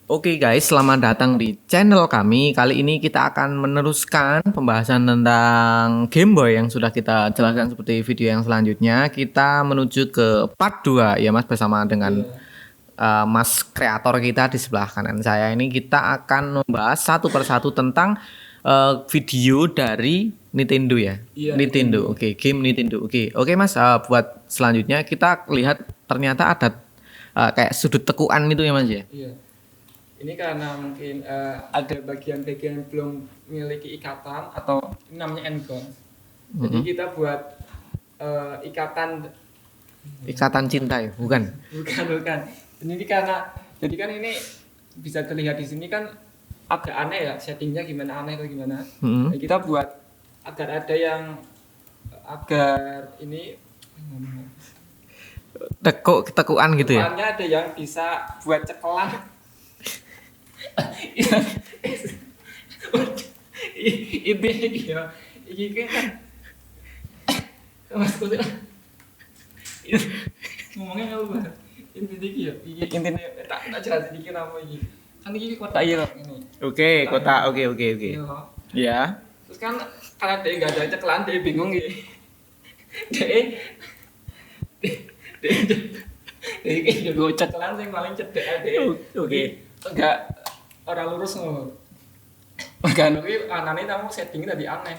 Oke guys, selamat datang di channel kami. Kali ini kita akan meneruskan pembahasan tentang Game Boy yang sudah kita jelaskan seperti video yang selanjutnya. Kita menuju ke part 2 ya Mas, bersama dengan Mas kreator kita di sebelah kanan saya. Ini kita akan membahas satu persatu tentang video dari Nintendo ya. Iya, Nintendo. Oke, game Nintendo. Oke Mas, buat selanjutnya kita lihat ternyata ada kayak sudut tekuan itu ya Mas ya. Iya. Ini karena mungkin ada bagian-bagian yang belum memiliki ikatan atau ini namanya endgame. Jadi kita buat ikatan Cinta ya, bukan? bukan. Ini karena jadi kan ini bisa terlihat di sini kan agak aneh ya, settingnya gimana aneh atau gimana. Jadi kita buat agar ada yang agar ini Tekuan gitu ya. depannya ada yang bisa buat cekelan. Itu ya, ini kan mas kulit ngomongnya nggak lupa. Intinya ya, intinya tak jelas sedikit apa ini. Kan ini kota iya ini. Oke, kota. Oke. Iya. Ya. Terus kan karena dia nggak ada cekelan, dia bingung gitu. Dia kayak gue cekelan sih paling cedek aja. Oke. Enggak orang lurus ngono. Kan kuwi anane tamu setting tadi aneh.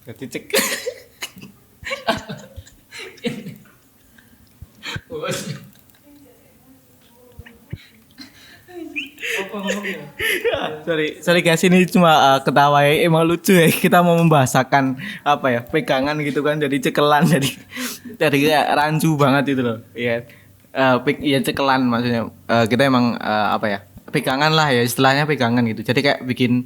Jadi cek. Bos. Apa ngomongnya? Sorry guys, ini cuma ketawa ya. Emang lucu ya. Kita mau membahasakan apa ya, pegangan gitu kan, jadi cekelan, jadi kayak rancu banget itu loh. Iya. Iya cekelan maksudnya. Kita emang apa ya? Pegangan lah ya, istilahnya pegangan gitu. Jadi kayak bikin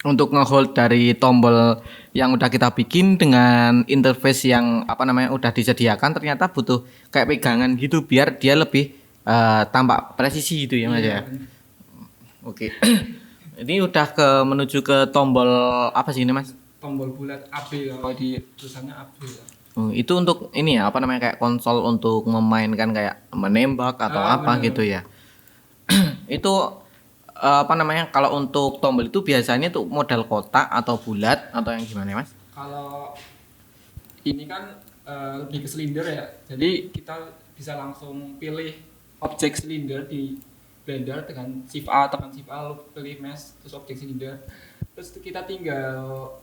untuk ngehold dari tombol yang udah kita bikin dengan interface yang apa namanya udah disediakan, ternyata butuh kayak pegangan gitu biar dia lebih tampak presisi gitu ya Mas ya. Oke. Ini udah menuju ke tombol apa sih ini Mas? Tombol bulat AB kalau di tulisannya AB ya. Itu untuk ini ya apa namanya kayak konsol untuk memainkan kayak menembak atau apa bener. gitu ya. Itu apa namanya kalau untuk tombol itu biasanya tuh model kotak atau bulat atau yang gimana Mas? Kalau ini kan lebih ke silinder ya. Jadi kita bisa langsung pilih objek silinder di Blender dengan Shift A, tekan Shift A, lalu pilih mesh, terus objek silinder. Terus kita tinggal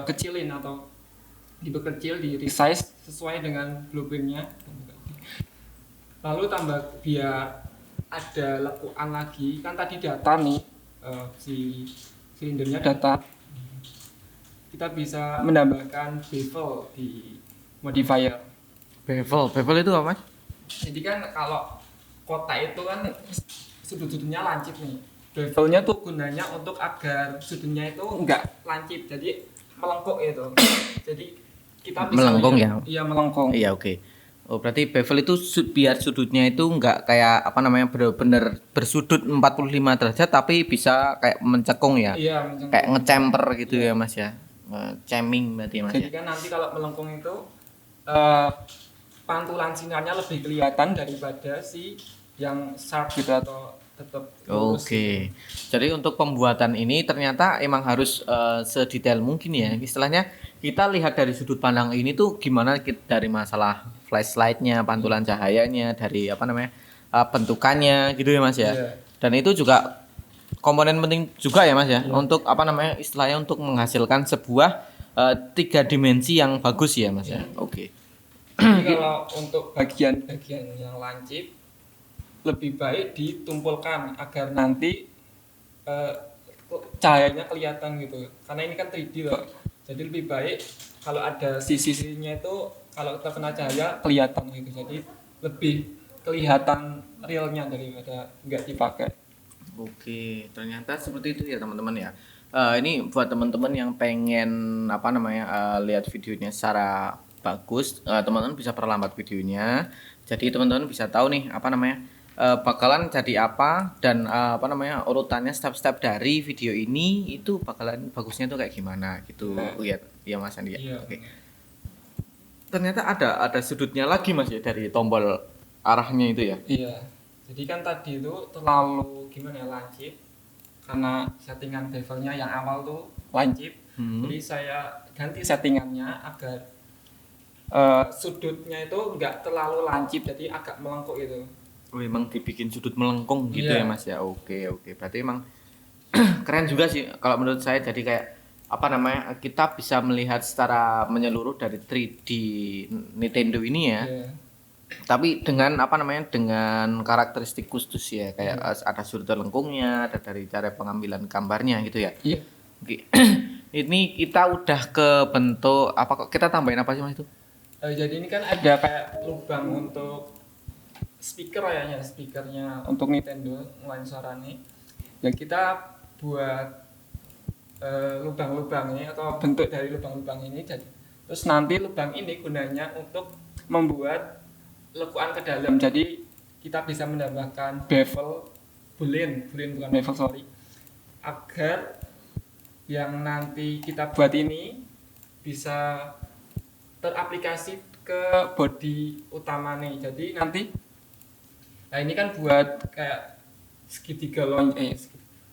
kecilin atau diperkecil, di resize sesuai dengan blueprintnya. Lalu tambah biar ada lekuan lagi, kan tadi data nih si silindernya data. Kita bisa menambahkan bevel di modifier. Bevel itu apa Mas? Jadi kan kalau kotak itu kan sudut-sudutnya lancip nih. Bevelnya tuh gunanya untuk agar sudutnya itu enggak lancip, jadi melengkung itu. Jadi kita bisa Melengkung ya? Iya melengkung. Iya oke. Oh berarti bevel itu biar sudutnya itu enggak kayak apa namanya benar-benar bersudut 45 derajat tapi bisa kayak mencekung ya. Iya mencengkung. Kayak ngecemper gitu ya Mas ya. Ceming berarti Mas Jadi ya. kan nanti kalau melengkung itu pantulan sinarnya lebih kelihatan daripada si yang sharp gitu atau tetap lurus. Oke. Jadi untuk pembuatan ini ternyata emang harus sedetail mungkin ya. Istilahnya kita lihat dari sudut pandang ini tuh gimana dari masalah flashlightnya, pantulan cahayanya, dari apa namanya bentukannya gitu ya Mas ya. Iya. Dan itu juga komponen penting juga ya Mas ya. Untuk apa namanya istilahnya untuk menghasilkan sebuah tiga dimensi yang bagus ya Mas ya. Oke. Jadi kalau untuk bagian-bagian yang lancip lebih baik ditumpulkan agar nanti cahayanya kelihatan gitu. Karena ini kan 3D loh. Jadi lebih baik kalau ada sisi-sisinya itu kalau kita kena cahaya kelihatan gitu. Jadi lebih kelihatan realnya daripada nggak dipakai. Oke, ternyata seperti itu ya teman-teman ya. Ini buat teman-teman yang pengen apa namanya lihat videonya secara bagus, teman-teman bisa perlambat videonya. Jadi teman-teman bisa tahu nih apa namanya bakalan jadi apa dan apa namanya urutannya step-step dari video ini itu bakalan bagusnya tuh kayak gimana gitu. Lihat ya Mas Andi ya. Iya. Oke. Ternyata ada sudutnya lagi Mas ya dari tombol arahnya itu ya. Iya. Jadi kan tadi itu terlalu gimana ya, lancip, karena settingan bevelnya yang awal tuh lancip. Jadi saya ganti settingannya agar sudutnya itu enggak terlalu lancip, jadi agak melengkung gitu. Oh, emang dibikin sudut melengkung gitu Iya. ya Mas ya. Oke, oke. Berarti emang keren juga sih kalau menurut saya. Jadi kayak apa namanya? Kita bisa melihat secara menyeluruh dari 3D Nintendo ini ya. Iya. Tapi dengan apa namanya? Dengan karakteristik khusus ya. Kayak ada sudut lengkungnya, ada dari cara pengambilan gambarnya gitu ya. Iya. Oke. Ini kita udah ke bentuk apa kok kita tambahin apa sih Mas itu? Jadi ini kan ada kayak lubang untuk speaker kayaknya, speakernya untuk Nintendo ngeluarin suara nih. Ya kita buat lubang-lubangnya atau bentuk dari lubang-lubang ini, jadi terus nanti lubang ini gunanya untuk membuat lekuan ke dalam. Jadi kita bisa menambahkan bevel boolean bukan bevel, sorry, agar yang nanti kita buat ini bisa teraplikasi ke body utama nih. Jadi nanti, nah ini kan buat kayak segitiga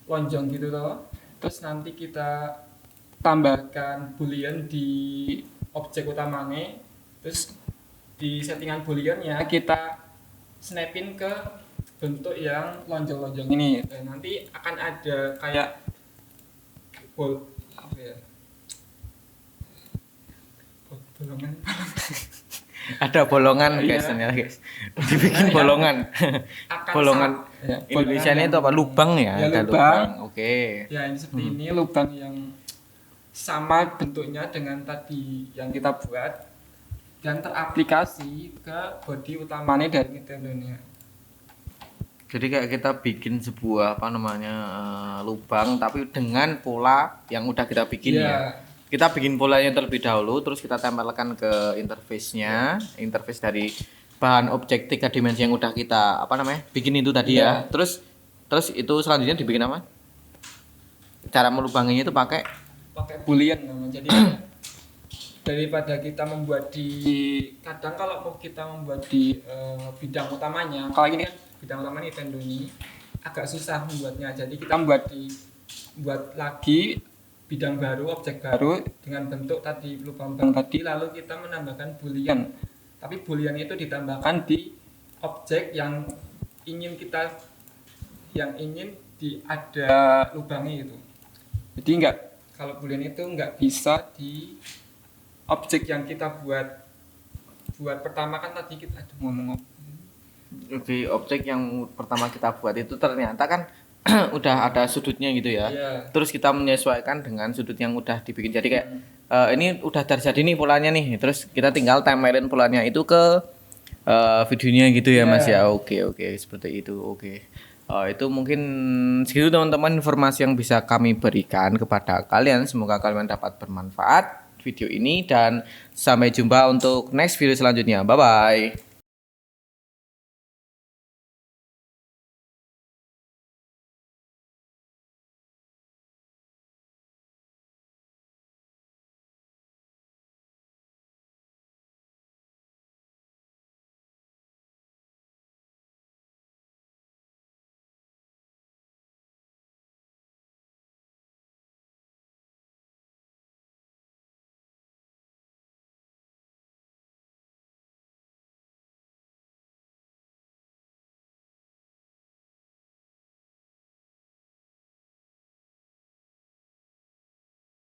lonjong gitu loh. Terus nanti kita tambahkan boolean di objek utamanya. Terus di settingan booleannya kita snapin ke bentuk yang lonjong-lonjong ini. Dan nanti akan ada kayak apa ya? Bolongan. Ada bolongan Iya. guys, ternyata guys. Dibikin bolongan. Bolongan Ya, Indonesia ini bolongan itu apa? yang- Lubang ya? Ya, Ada lubang. Oke. Ya ini seperti ini, lubang yang sama bentuknya dengan tadi yang kita buat dan teraplikasi ke body utamanya dari Nintendo ini. Jadi kayak kita bikin sebuah apa namanya lubang tapi dengan pola yang udah kita bikin Iya. ya. Kita bikin polanya terlebih dahulu, terus kita tempelkan ke interface-nya, interface dari bahan objek 3 dimensi yang udah kita apa namanya bikin itu tadi ya. Iya. Terus itu selanjutnya dibikin apa? Cara melubanginya itu pakai boolean namanya. Jadi daripada kita membuat di, kadang kalau mau kita membuat di bidang utamanya, kalau ini kan bidang utama Nintendo ini agak susah membuatnya. Jadi kita buat lagi bidang baru, objek baru dengan bentuk tadi lubang-lubang tadi, lalu kita menambahkan boolean. Tapi boolean itu ditambahkan di objek yang ingin ada lubangnya itu. Jadi kalau boolean itu nggak bisa di objek yang kita buat pertama. Kan tadi kita ada ngomong di objek yang pertama kita buat itu ternyata kan udah ada sudutnya gitu ya. Iya. Terus kita menyesuaikan dengan sudut yang udah dibikin. Jadi kayak ini udah terjadi nih polanya nih. Terus kita tinggal tempelin polanya itu ke videonya gitu ya Mas ya. Oke, seperti itu. Oke. Itu mungkin segitu teman-teman informasi yang bisa kami berikan kepada kalian. Semoga kalian dapat bermanfaat video ini dan sampai jumpa untuk next video selanjutnya. Bye bye.